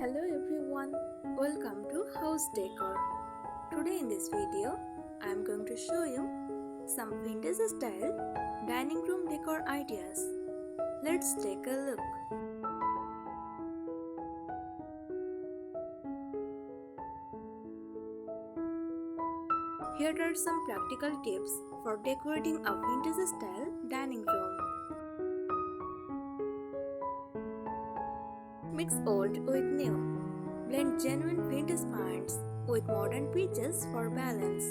Hello everyone, welcome to House Decor. Today in this video, I am going to show you some vintage style dining room decor ideas. Let's take a look. Here are some practical tips for decorating a vintage style dining room. Mix old with new. Blend genuine vintage finds with modern pieces for balance.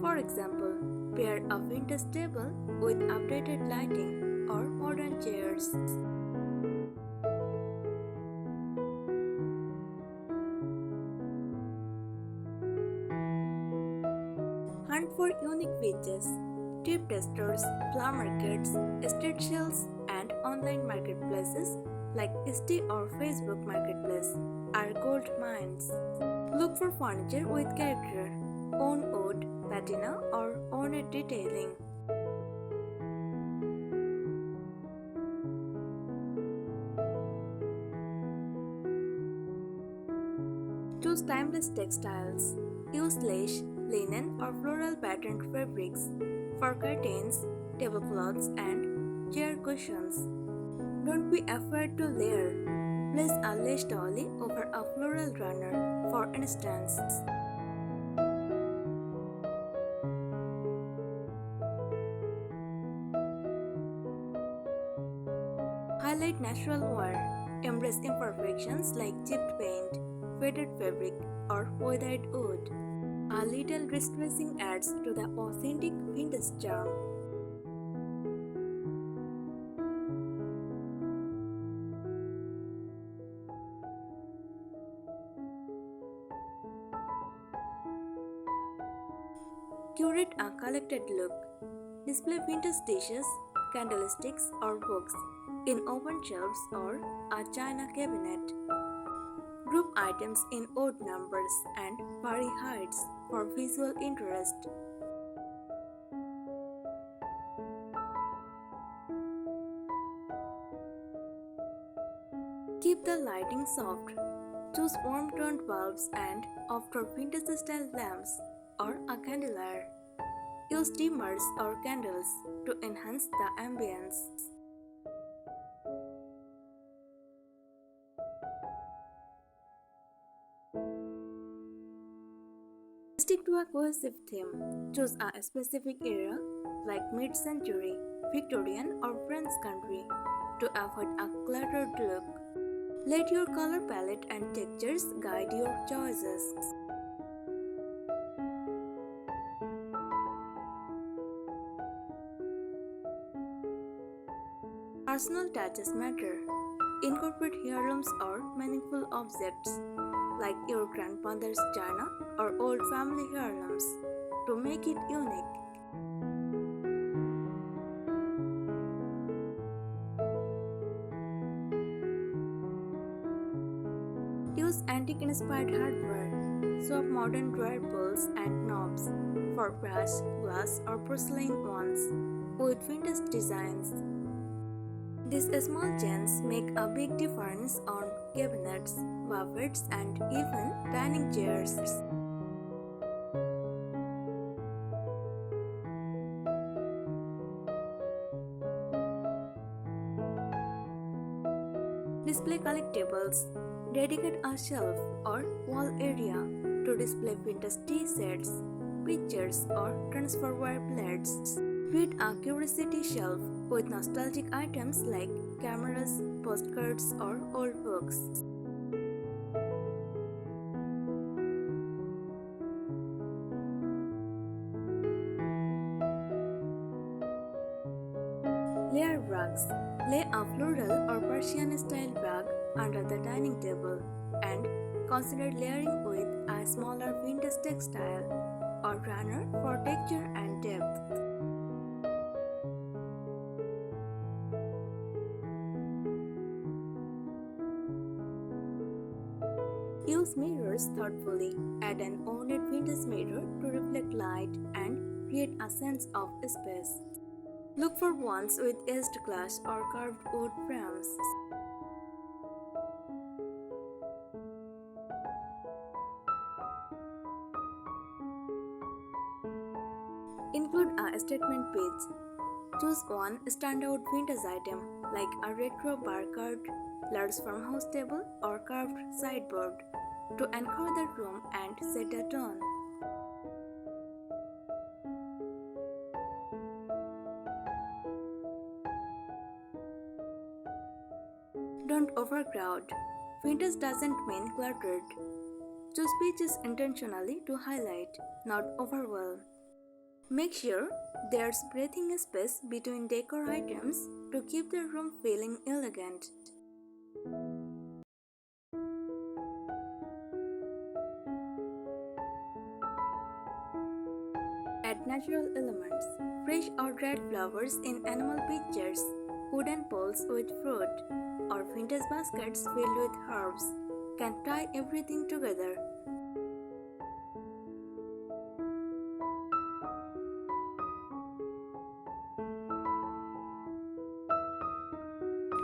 For example, pair a vintage table with updated lighting or modern chairs. Hunt for unique pieces. Tip testers, flower markets, estate sales, and online marketplaces like Etsy or Facebook Marketplace are gold mines. Look for furniture with character, own wood, patina, or ornate detailing. Choose timeless textiles. Use lace, linen, or floral patterned fabrics for curtains, tablecloths, and chair cushions. Don't be afraid to layer. Place a lace dolly over a floral runner, for instance. Highlight natural wear. Embrace imperfections like chipped paint, faded fabric, or weathered wood. A little distressing adds to the authentic vintage charm. Curate a collected look. Display vintage dishes, candlesticks, or books in open shelves or a china cabinet. Group items in odd numbers and vary heights for visual interest. Keep the lighting soft. Choose warm-toned bulbs and opt for vintage-style lamps or a candelier. Use dimmers or candles to enhance the ambience. Stick to a cohesive theme. Choose a specific era like mid-century, Victorian, or French country to avoid a cluttered look. Let your color palette and textures guide your choices. Personal touches matter. Incorporate heirlooms or meaningful objects like your grandmother's china or old family heirlooms to make it unique. Use antique-inspired hardware. Swap modern drawer pulls and knobs for brass, glass, or porcelain ones with vintage designs. These small changes make a big difference on cabinets, buffets, and even dining chairs. Display collectibles. Dedicate a shelf or wall area to display vintage tea sets, pictures, or transferware plates. Create a curiosity shelf with nostalgic items like cameras, postcards, or old books. Layer rugs. Lay a floral or Persian style rug under the dining table and consider layering with a smaller vintage textile or runner for texture and depth. Use mirrors thoughtfully. Add an ornate vintage mirror to reflect light and create a sense of space. Look for ones with edged glass or carved wood frames. Include a statement page. Choose one standout vintage item like a retro bar cart, large farmhouse table, or carved sideboard to anchor the room and set a tone. Don't overcrowd. Vintage doesn't mean cluttered. Choose pieces intentionally to highlight, not overwhelm. Make sure there's breathing space between decor items to keep the room feeling elegant. Add natural elements, fresh or dried flowers in animal pictures, wooden poles with fruit, or vintage baskets filled with herbs can tie everything together.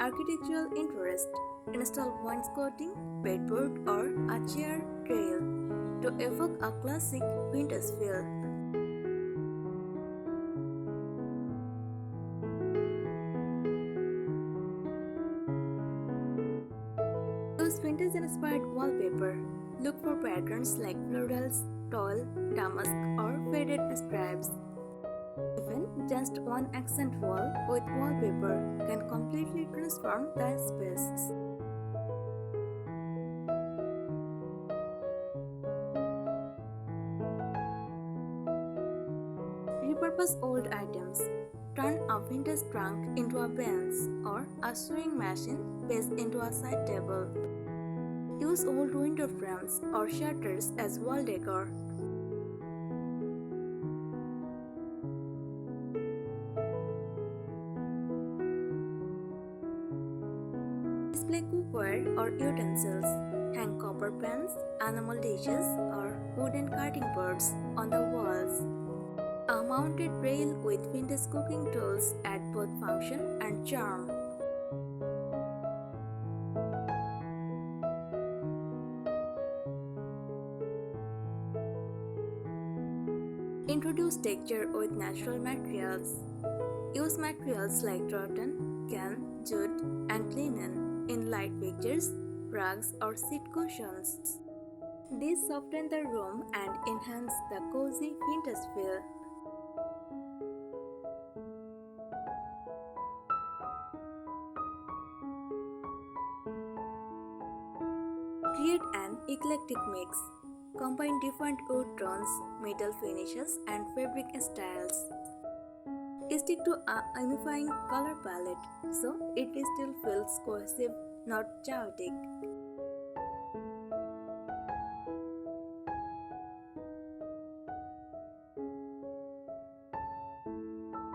Architectural interest. Install wainscoting, bedboard, or a chair trail to evoke a classic vintage feel. Use vintage-inspired wallpaper. Look for patterns like florals, tall, damask, or faded stripes. Even just one accent wall with wallpaper can completely transform the space. Repurpose old items. Turn a vintage trunk into a bench or a sewing machine placed into a side table. Use old window frames or shutters as wall decor. Display cookware or utensils. Hang copper pans, animal dishes, or wooden cutting boards on the walls. A mounted rail with vintage cooking tools add both function and charm. Introduce texture with natural materials. Use materials like cotton, can, jute, and linen in light pictures, rugs, or seat cushions. These soften the room and enhance the cozy vintage feel. Create an eclectic mix. Combine different wood tones, metal finishes, and fabric styles. Stick to a unifying color palette so it still feels cohesive, not chaotic.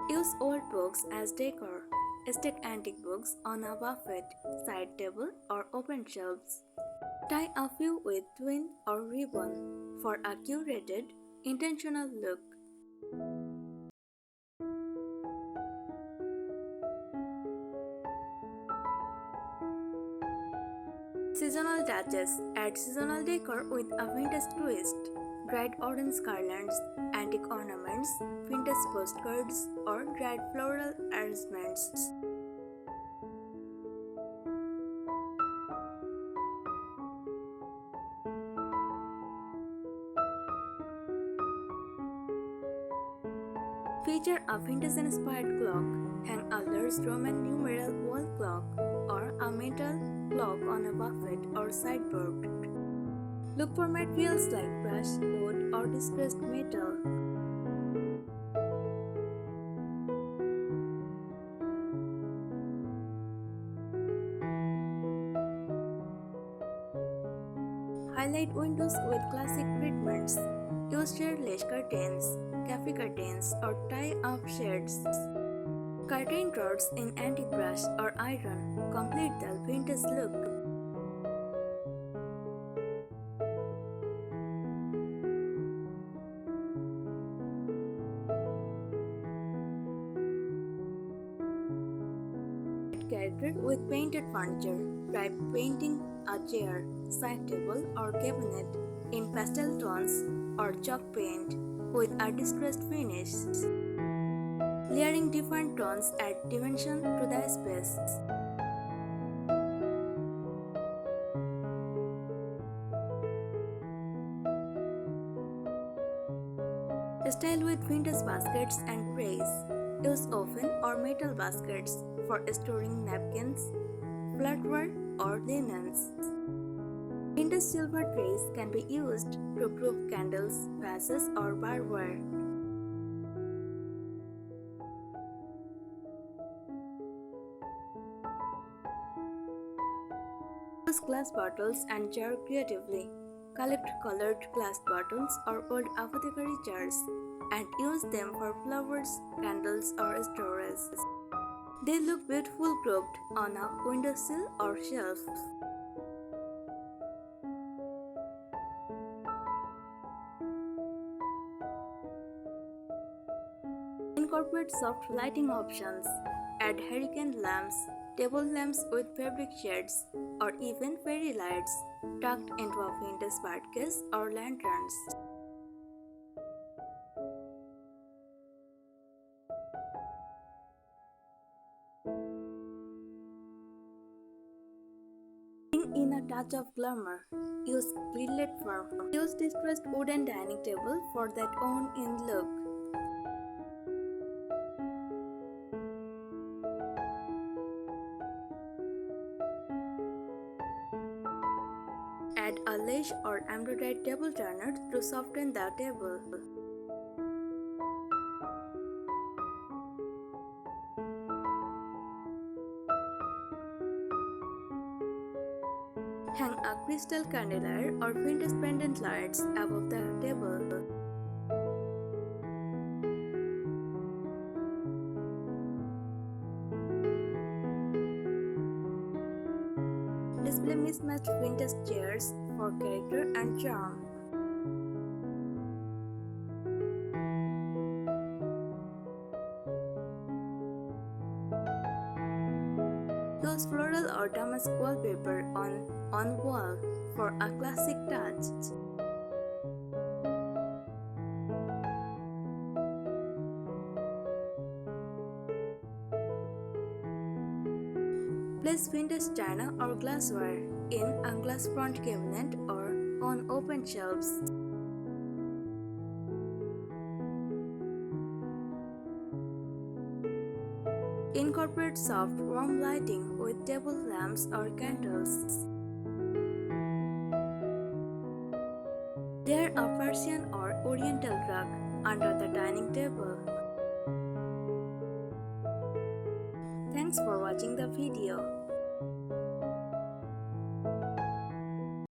Use old books as decor. Stack antique books on a buffet, side table, or open shelves. Tie a few with twine or ribbon for a curated, intentional look. Seasonal touches. Add seasonal decor with a vintage twist. Dried orange garlands, antique ornaments, vintage postcards, or dried floral arrangements. Feature a vintage-inspired clock. Hang a large Roman numeral wall clock or a metal clock on a buffet or sideboard. Look for materials like brushed wood or distressed metal. Highlight windows with classic treatments. Use sheer lace curtains, cafe curtains, or tie-up shades. Curtain rods in antique brush or iron complete the vintage look. Character with painted furniture. Try painting a chair, side table, or cabinet in pastel tones or chalk paint with a distressed finish. Layering different tones add dimension to the space. Style with vintage baskets and trays. Use oven or metal baskets for storing napkins, flatware, or linens. Vintage silver trays can be used to group candles, vases, or barware. Use glass bottles and jar creatively. Collect colored glass bottles or old apothecary jars and use them for flowers, candles, or storage. They look beautiful grouped on a windowsill or shelf. Incorporate soft lighting options. Add hurricane lamps, table lamps with fabric shades, or even fairy lights tucked into a vintage bird case or lanterns. Bring in a touch of glamour. Use grilled fur. Use distressed wooden dining table for that own-in look. Add a lace or embroidered table turner to soften the table. Hang a crystal chandelier or vintage pendant lights above the table. Display mismatched vintage chairs for character and charm. Use floral or damask wallpaper on wall for a classic touch. Place vintage china or glassware in a glass front cabinet or on open shelves. Incorporate soft, warm lighting with table lamps or candles. Layer a Persian or Oriental rug under the dining table. Thanks for watching the video.